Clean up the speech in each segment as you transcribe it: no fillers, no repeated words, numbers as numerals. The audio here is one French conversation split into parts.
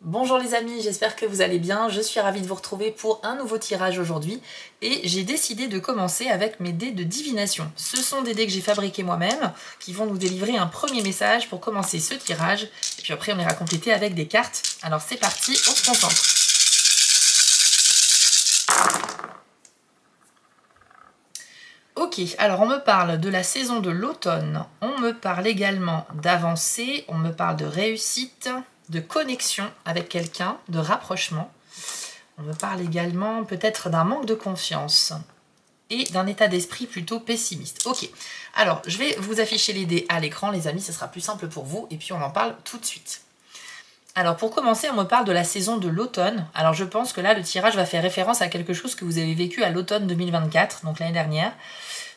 Bonjour les amis, j'espère que vous allez bien, je suis ravie de vous retrouver pour un nouveau tirage aujourd'hui et j'ai décidé de commencer avec mes dés de divination. Ce sont des dés que j'ai fabriqués moi-même qui vont nous délivrer un premier message pour commencer ce tirage et puis après on ira compléter avec des cartes. Alors c'est parti, on se concentre. Ok, alors on me parle de la saison de l'automne, on me parle également d'avancée, on me parle de réussite, de connexion avec quelqu'un, de rapprochement. On me parle également peut-être d'un manque de confiance et d'un état d'esprit plutôt pessimiste. Ok, alors je vais vous afficher les dés à l'écran les amis, ce sera plus simple pour vous et puis on en parle tout de suite. Alors pour commencer, on me parle de la saison de l'automne. Alors je pense que là le tirage va faire référence à quelque chose que vous avez vécu à l'automne 2024, donc l'année dernière.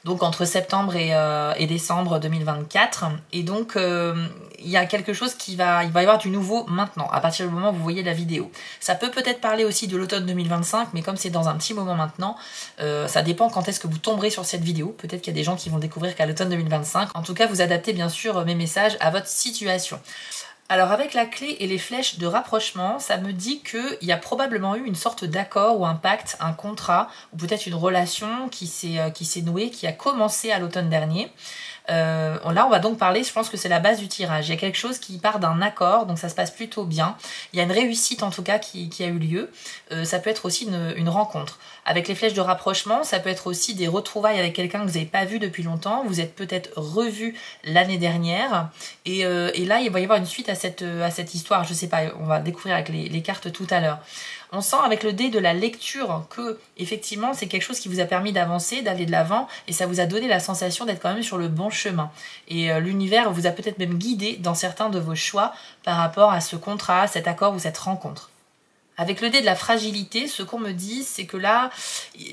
Donc entre septembre et décembre 2024. Et donc il y a quelque chose il va y avoir du nouveau maintenant, à partir du moment où vous voyez la vidéo. Ça peut peut-être parler aussi de l'automne 2025, mais comme c'est dans un petit moment maintenant, ça dépend quand est-ce que vous tomberez sur cette vidéo. Peut-être qu'il y a des gens qui vont découvrir qu'à l'automne 2025. En tout cas, vous adaptez bien sûr mes messages à votre situation. Alors avec la clé et les flèches de rapprochement, ça me dit qu'il y a probablement eu une sorte d'accord ou un pacte, un contrat, ou peut-être une relation qui s'est nouée, qui a commencé à l'automne dernier. Là on va donc parler, je pense que c'est la base du tirage, il y a quelque chose qui part d'un accord, donc ça se passe plutôt bien, il y a une réussite en tout cas qui a eu lieu, ça peut être aussi une rencontre. Avec les flèches de rapprochement, ça peut être aussi des retrouvailles avec quelqu'un que vous n'avez pas vu depuis longtemps, vous êtes peut-être revu l'année dernière, et là il va y avoir une suite à cette histoire, je sais pas, on va découvrir avec les cartes tout à l'heure. On sent avec le dé de la lecture que, effectivement, c'est quelque chose qui vous a permis d'avancer, d'aller de l'avant, et ça vous a donné la sensation d'être quand même sur le bon chemin. Et l'univers vous a peut-être même guidé dans certains de vos choix par rapport à ce contrat, cet accord ou cette rencontre. Avec le dé de la fragilité, ce qu'on me dit, c'est que là,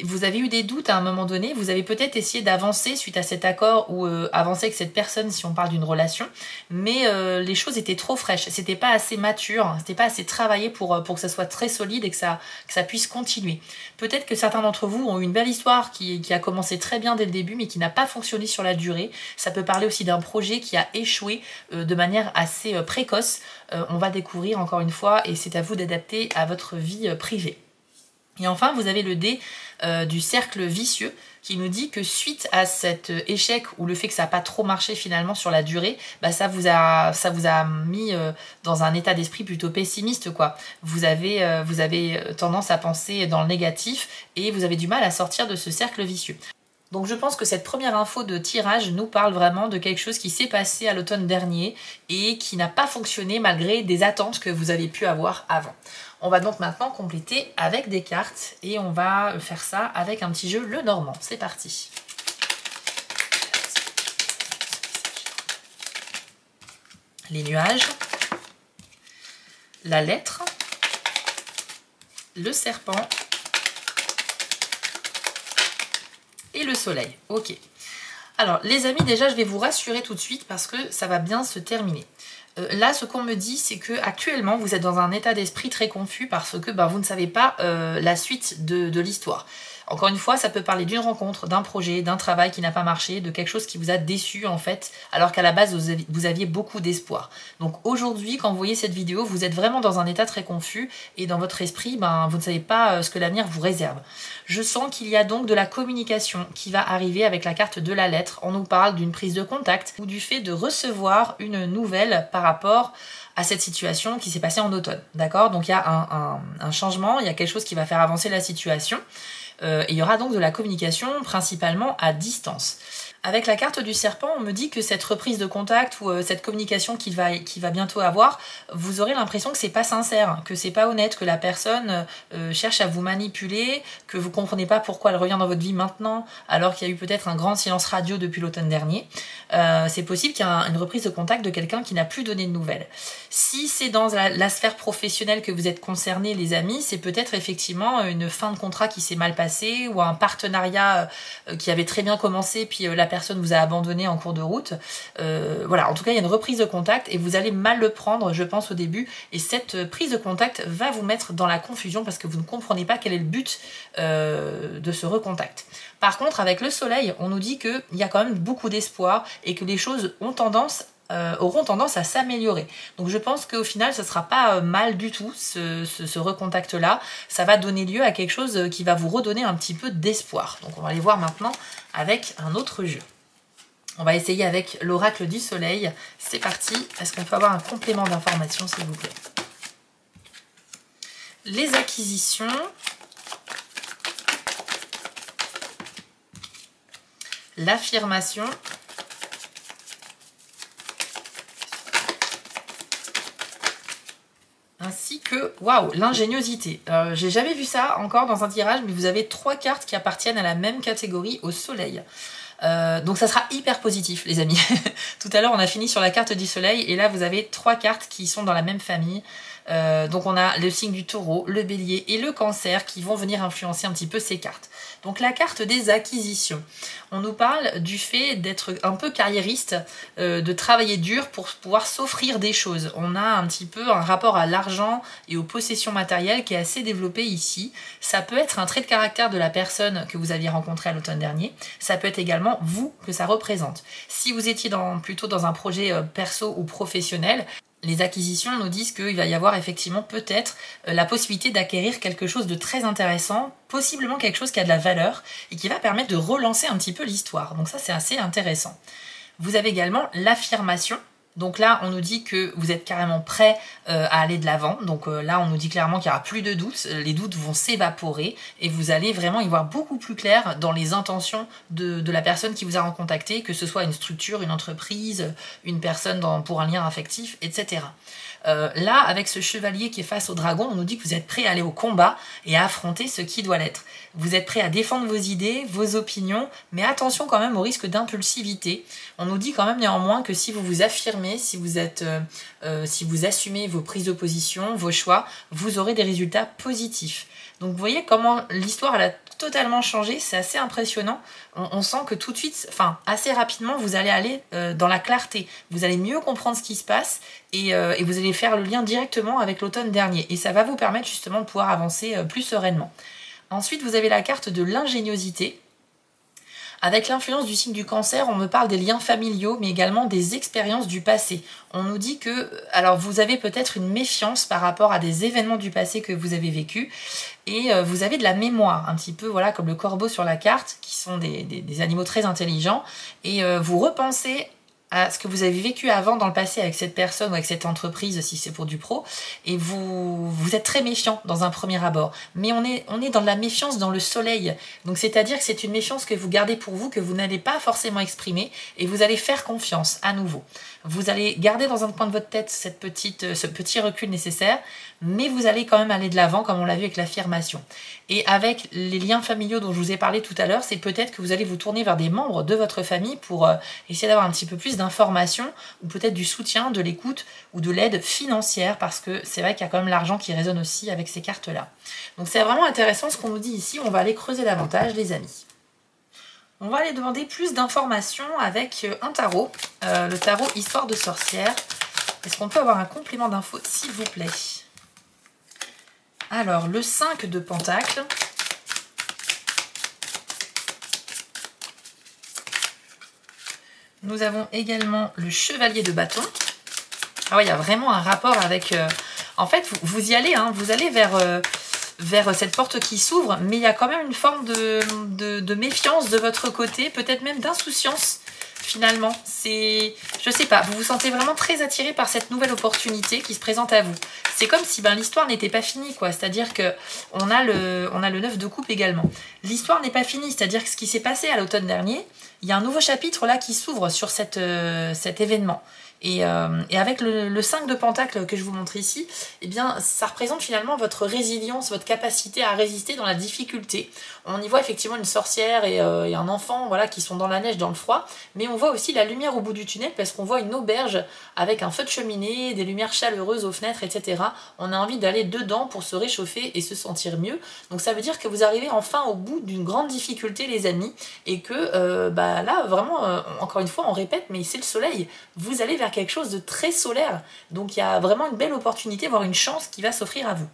vous avez eu des doutes à un moment donné, vous avez peut-être essayé d'avancer suite à cet accord ou avancer avec cette personne si on parle d'une relation, mais les choses étaient trop fraîches, c'était pas assez mature, c'était pas assez travaillé pour que ça soit très solide et que ça puisse continuer. Peut-être que certains d'entre vous ont eu une belle histoire qui a commencé très bien dès le début, mais qui n'a pas fonctionné sur la durée. Ça peut parler aussi d'un projet qui a échoué de manière assez précoce. On va découvrir encore une fois et c'est à vous d'adapter à votre vie privée. Et enfin, vous avez le dé du cercle vicieux qui nous dit que suite à cet échec ou le fait que ça n'a pas trop marché finalement sur la durée, bah ça vous a mis dans un état d'esprit plutôt pessimiste, quoi. Vous avez tendance à penser dans le négatif et vous avez du mal à sortir de ce cercle vicieux. Donc je pense que cette première info de tirage nous parle vraiment de quelque chose qui s'est passé à l'automne dernier et qui n'a pas fonctionné malgré des attentes que vous avez pu avoir avant. On va donc maintenant compléter avec des cartes et on va faire ça avec un petit jeu le Normand. C'est parti. Les nuages, la lettre, le serpent et le soleil. Ok. Alors les amis, déjà je vais vous rassurer tout de suite parce que ça va bien se terminer. Là ce qu'on me dit c'est que actuellement vous êtes dans un état d'esprit très confus parce que vous ne savez pas la suite de l'histoire. Encore une fois, ça peut parler d'une rencontre, d'un projet, d'un travail qui n'a pas marché, de quelque chose qui vous a déçu en fait, alors qu'à la base vous aviez beaucoup d'espoir. Donc aujourd'hui, quand vous voyez cette vidéo, vous êtes vraiment dans un état très confus et dans votre esprit, vous ne savez pas ce que l'avenir vous réserve. Je sens qu'il y a donc de la communication qui va arriver avec la carte de la lettre. On nous parle d'une prise de contact ou du fait de recevoir une nouvelle par rapport à cette situation qui s'est passée en automne. D'accord? Donc il y a un changement, il y a quelque chose qui va faire avancer la situation. Et il y aura donc de la communication principalement à distance. Avec la carte du serpent, on me dit que cette reprise de contact ou cette communication qu'il va bientôt avoir, vous aurez l'impression que c'est pas sincère, que c'est pas honnête, que la personne cherche à vous manipuler, que vous comprenez pas pourquoi elle revient dans votre vie maintenant, alors qu'il y a eu peut-être un grand silence radio depuis l'automne dernier. C'est possible qu'il y ait une reprise de contact de quelqu'un qui n'a plus donné de nouvelles. Si c'est dans la sphère professionnelle que vous êtes concernés, les amis, c'est peut-être effectivement une fin de contrat qui s'est mal passée ou un partenariat qui avait très bien commencé puis la personne vous a abandonné en cours de route. Voilà, en tout cas, il y a une reprise de contact et vous allez mal le prendre, je pense, au début. Et cette prise de contact va vous mettre dans la confusion parce que vous ne comprenez pas quel est le but de ce recontact. Par contre, avec le soleil, on nous dit qu'il y a quand même beaucoup d'espoir et que les choses ont tendance auront tendance à s'améliorer. Donc je pense qu'au final, ce ne sera pas mal du tout, ce recontact-là. Ça va donner lieu à quelque chose qui va vous redonner un petit peu d'espoir. Donc on va aller voir maintenant avec un autre jeu. On va essayer avec l'oracle du soleil. C'est parti. Est-ce qu'on peut avoir un complément d'information, s'il vous plaît? Les acquisitions. L'affirmation. Ainsi que, waouh, l'ingéniosité. J'ai jamais vu ça encore dans un tirage, mais vous avez 3 cartes qui appartiennent à la même catégorie, au soleil. Donc ça sera hyper positif, les amis. Tout à l'heure, on a fini sur la carte du soleil, et là, vous avez 3 cartes qui sont dans la même famille. Donc on a le signe du taureau, le bélier et le cancer qui vont venir influencer un petit peu ces cartes. Donc la carte des acquisitions. On nous parle du fait d'être un peu carriériste, de travailler dur pour pouvoir s'offrir des choses. On a un petit peu un rapport à l'argent et aux possessions matérielles qui est assez développé ici. Ça peut être un trait de caractère de la personne que vous aviez rencontrée à l'automne dernier. Ça peut être également vous que ça représente. Si vous étiez plutôt dans un projet perso ou professionnel, les acquisitions nous disent qu'il va y avoir effectivement peut-être la possibilité d'acquérir quelque chose de très intéressant, possiblement quelque chose qui a de la valeur et qui va permettre de relancer un petit peu l'histoire. Donc ça, c'est assez intéressant. Vous avez également l'affirmation. Donc là, on nous dit que vous êtes carrément prêt à aller de l'avant. Donc là, on nous dit clairement qu'il n'y aura plus de doutes. Les doutes vont s'évaporer et vous allez vraiment y voir beaucoup plus clair dans les intentions de la personne qui vous a recontacté, que ce soit une structure, une entreprise, une personne pour un lien affectif, etc. Là, avec ce chevalier qui est face au dragon, on nous dit que vous êtes prêt à aller au combat et à affronter ce qui doit l'être. Vous êtes prêt à défendre vos idées, vos opinions, mais attention quand même au risque d'impulsivité. On nous dit quand même néanmoins que si vous vous affirmez, si vous assumez vos prises de position, vos choix, vous aurez des résultats positifs. Donc vous voyez comment l'histoire elle a totalement changé, c'est assez impressionnant. On sent que tout de suite, enfin assez rapidement, vous allez aller dans la clarté. Vous allez mieux comprendre ce qui se passe et vous allez faire le lien directement avec l'automne dernier. Et ça va vous permettre justement de pouvoir avancer plus sereinement. Ensuite, vous avez la carte de l'ingéniosité. Avec l'influence du signe du cancer, on me parle des liens familiaux, mais également des expériences du passé. On nous dit que, alors vous avez peut-être une méfiance par rapport à des événements du passé que vous avez vécus, et vous avez de la mémoire, un petit peu voilà comme le corbeau sur la carte, qui sont des animaux très intelligents, et vous repensez à ce que vous avez vécu avant dans le passé avec cette personne ou avec cette entreprise si c'est pour du pro, et vous êtes très méfiant dans un premier abord. Mais on est dans de la méfiance dans le soleil, donc c'est-à-dire que c'est une méfiance que vous gardez pour vous, que vous n'allez pas forcément exprimer, et vous allez faire confiance à nouveau. Vous allez garder dans un coin de votre tête ce petit recul nécessaire, mais vous allez quand même aller de l'avant comme on l'a vu avec l'affirmation. Et avec les liens familiaux dont je vous ai parlé tout à l'heure, c'est peut-être que vous allez vous tourner vers des membres de votre famille pour essayer d'avoir un petit peu plus d'informations ou peut-être du soutien, de l'écoute ou de l'aide financière, parce que c'est vrai qu'il y a quand même l'argent qui résonne aussi avec ces cartes-là. Donc c'est vraiment intéressant ce qu'on nous dit ici, on va aller creuser davantage les amis. On va aller demander plus d'informations avec un tarot, le tarot Histoire de sorcière. Est-ce qu'on peut avoir un complément d'info s'il vous plaît? Alors, le 5 de Pentacle. Nous avons également le Chevalier de Bâton. Ah oui, il y a vraiment un rapport avec... En fait, vous y allez, hein, vous allez vers cette porte qui s'ouvre, mais il y a quand même une forme de méfiance de votre côté, peut-être même d'insouciance. Finalement, je sais pas, vous vous sentez vraiment très attiré par cette nouvelle opportunité qui se présente à vous. C'est comme si l'histoire n'était pas finie, quoi. C'est-à-dire que on a le 9 de coupe également. L'histoire n'est pas finie, c'est-à-dire que ce qui s'est passé à l'automne dernier, il y a un nouveau chapitre là qui s'ouvre sur cet événement. Et avec le 5 de Pentacle que je vous montre ici, eh bien, ça représente finalement votre résilience, votre capacité à résister dans la difficulté. On y voit effectivement une sorcière et un enfant voilà, qui sont dans la neige, dans le froid, mais on voit aussi la lumière au bout du tunnel parce qu'on voit une auberge avec un feu de cheminée, des lumières chaleureuses aux fenêtres, etc. On a envie d'aller dedans pour se réchauffer et se sentir mieux. Donc ça veut dire que vous arrivez enfin au bout d'une grande difficulté, les amis, et que là, vraiment, encore une fois, on répète, mais c'est le soleil. Vous allez vers quelque chose de très solaire. Donc il y a vraiment une belle opportunité, voire une chance qui va s'offrir à vous.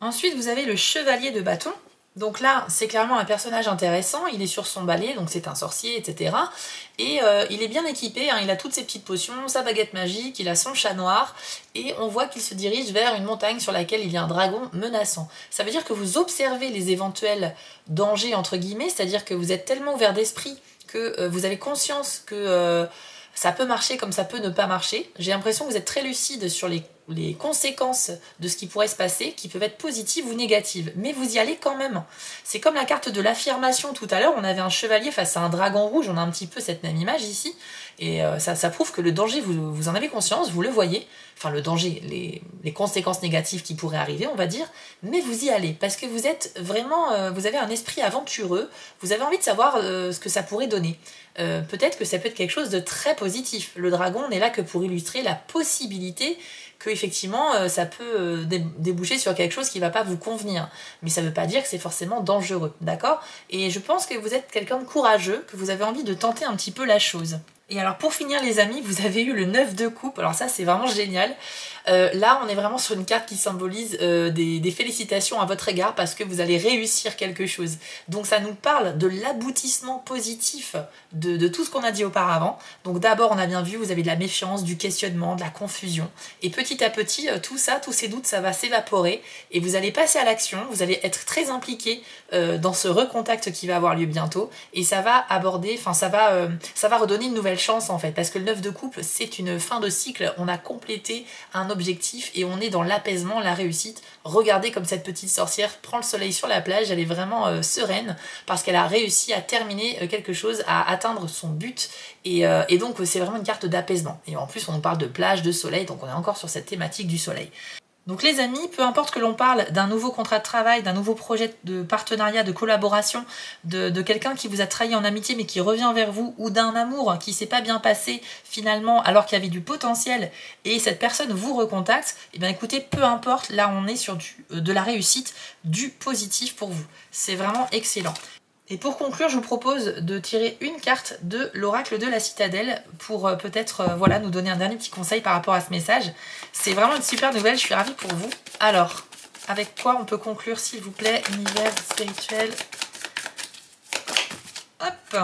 Ensuite, vous avez le Chevalier de Bâton. Donc là, c'est clairement un personnage intéressant, il est sur son balai, donc c'est un sorcier, etc. Et il est bien équipé, hein, il a toutes ses petites potions, sa baguette magique, il a son chat noir, et on voit qu'il se dirige vers une montagne sur laquelle il y a un dragon menaçant. Ça veut dire que vous observez les éventuels dangers, entre guillemets, c'est-à-dire que vous êtes tellement ouvert d'esprit que vous avez conscience que ça peut marcher comme ça peut ne pas marcher. J'ai l'impression que vous êtes très lucide sur les conséquences de ce qui pourrait se passer, qui peuvent être positives ou négatives. Mais vous y allez quand même. C'est comme la carte de l'affirmation tout à l'heure, on avait un chevalier face à un dragon rouge, on a un petit peu cette même image ici. Et ça prouve que le danger, vous en avez conscience, vous le voyez. Enfin, le danger, les conséquences négatives qui pourraient arriver, on va dire. Mais vous y allez, parce que vous êtes vraiment... vous avez un esprit aventureux, vous avez envie de savoir ce que ça pourrait donner. Peut-être que ça peut être quelque chose de très positif. Le dragon n'est là que pour illustrer la possibilité que effectivement ça peut déboucher sur quelque chose qui ne va pas vous convenir. Mais ça ne veut pas dire que c'est forcément dangereux, d'accord? Et je pense que vous êtes quelqu'un de courageux, que vous avez envie de tenter un petit peu la chose. Et alors pour finir les amis, vous avez eu le 9 de coupe, alors ça c'est vraiment génial. Là on est vraiment sur une carte qui symbolise des félicitations à votre égard parce que vous allez réussir quelque chose. Donc ça nous parle de l'aboutissement positif de tout ce qu'on a dit auparavant. Donc d'abord on a bien vu, vous avez de la méfiance, du questionnement, de la confusion. Et petit à petit, tout ça, tous ces doutes, ça va s'évaporer et vous allez passer à l'action, vous allez être très impliqué dans ce recontact qui va avoir lieu bientôt et ça va aborder, enfin ça va redonner une nouvelle chance en fait, parce que le 9 de coupe c'est une fin de cycle, on a complété un objectif et on est dans l'apaisement, la réussite. Regardez comme cette petite sorcière prend le soleil sur la plage, elle est vraiment sereine parce qu'elle a réussi à terminer quelque chose, à atteindre son but et donc c'est vraiment une carte d'apaisement. Et en plus on parle de plage, de soleil, donc on est encore sur cette thématique du soleil. Donc les amis, peu importe que l'on parle d'un nouveau contrat de travail, d'un nouveau projet de partenariat, de collaboration, de quelqu'un qui vous a trahi en amitié mais qui revient vers vous, ou d'un amour qui s'est pas bien passé finalement alors qu'il y avait du potentiel et cette personne vous recontacte, et bien écoutez, peu importe, là on est sur de la réussite, du positif pour vous. C'est vraiment excellent. Et pour conclure, je vous propose de tirer une carte de l'oracle de la citadelle pour peut-être voilà, nous donner un dernier petit conseil par rapport à ce message. C'est vraiment une super nouvelle, je suis ravie pour vous. Alors, avec quoi on peut conclure s'il vous plaît? Univers spirituel. Hop.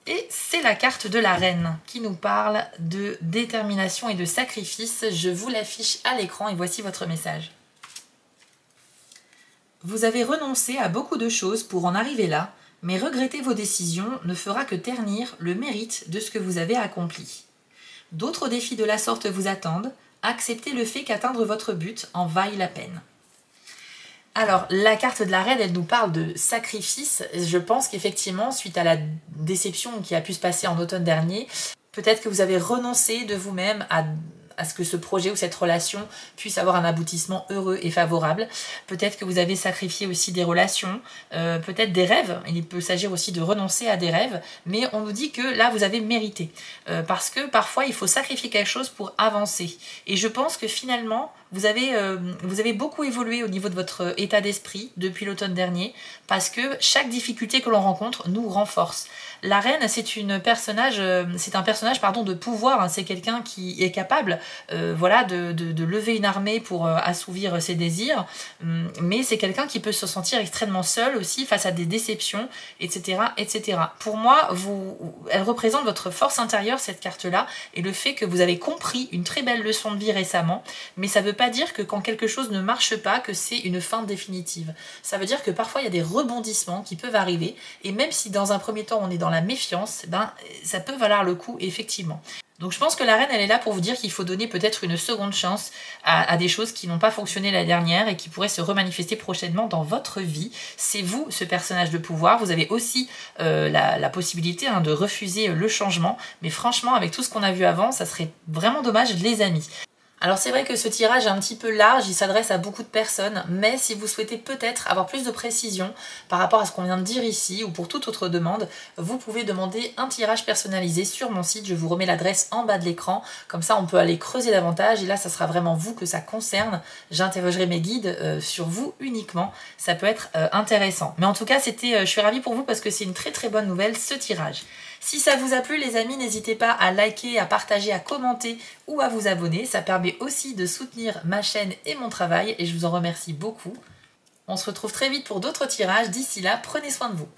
Et c'est la carte de la reine qui nous parle de détermination et de sacrifice. Je vous l'affiche à l'écran et voici votre message. Vous avez renoncé à beaucoup de choses pour en arriver là. Mais regretter vos décisions ne fera que ternir le mérite de ce que vous avez accompli. D'autres défis de la sorte vous attendent, acceptez le fait qu'atteindre votre but en vaille la peine. Alors, la carte de la reine, elle nous parle de sacrifice. Je pense qu'effectivement, suite à la déception qui a pu se passer en automne dernier, peut-être que vous avez renoncé de vous-même à ce que ce projet ou cette relation puisse avoir un aboutissement heureux et favorable. Peut-être que vous avez sacrifié aussi des relations, peut-être des rêves. Il peut s'agir aussi de renoncer à des rêves, mais on nous dit que là, vous avez mérité. Parce que parfois, il faut sacrifier quelque chose pour avancer. Et je pense que finalement, vous avez beaucoup évolué au niveau de votre état d'esprit depuis l'automne dernier, parce que chaque difficulté que l'on rencontre nous renforce. La reine, c'est un personnage de pouvoir, hein. C'est quelqu'un qui est capable voilà, de lever une armée pour assouvir ses désirs, mais c'est quelqu'un qui peut se sentir extrêmement seul aussi face à des déceptions, etc. etc. Pour moi, elle représente votre force intérieure, cette carte-là, et le fait que vous avez compris une très belle leçon de vie récemment, mais ça ne veut pas dire que quand quelque chose ne marche pas, que c'est une fin définitive. Ça veut dire que parfois il y a des rebondissements qui peuvent arriver, et même si dans un premier temps on est dans la méfiance, ben, ça peut valoir le coup effectivement. Donc je pense que la reine, elle est là pour vous dire qu'il faut donner peut-être une seconde chance à des choses qui n'ont pas fonctionné la dernière et qui pourraient se remanifester prochainement dans votre vie. C'est vous, ce personnage de pouvoir. Vous avez aussi la possibilité de refuser le changement. Mais franchement, avec tout ce qu'on a vu avant, ça serait vraiment dommage, les amis. Alors c'est vrai que ce tirage est un petit peu large, il s'adresse à beaucoup de personnes, mais si vous souhaitez peut-être avoir plus de précision par rapport à ce qu'on vient de dire ici ou pour toute autre demande, vous pouvez demander un tirage personnalisé sur mon site, je vous remets l'adresse en bas de l'écran, comme ça on peut aller creuser davantage et là ça sera vraiment vous que ça concerne, j'interrogerai mes guides sur vous uniquement, ça peut être intéressant. Mais en tout cas je suis ravie pour vous parce que c'est une très très bonne nouvelle ce tirage. Si ça vous a plu les amis, n'hésitez pas à liker, à partager, à commenter ou à vous abonner. Ça permet aussi de soutenir ma chaîne et mon travail et je vous en remercie beaucoup. On se retrouve très vite pour d'autres tirages. D'ici là, prenez soin de vous.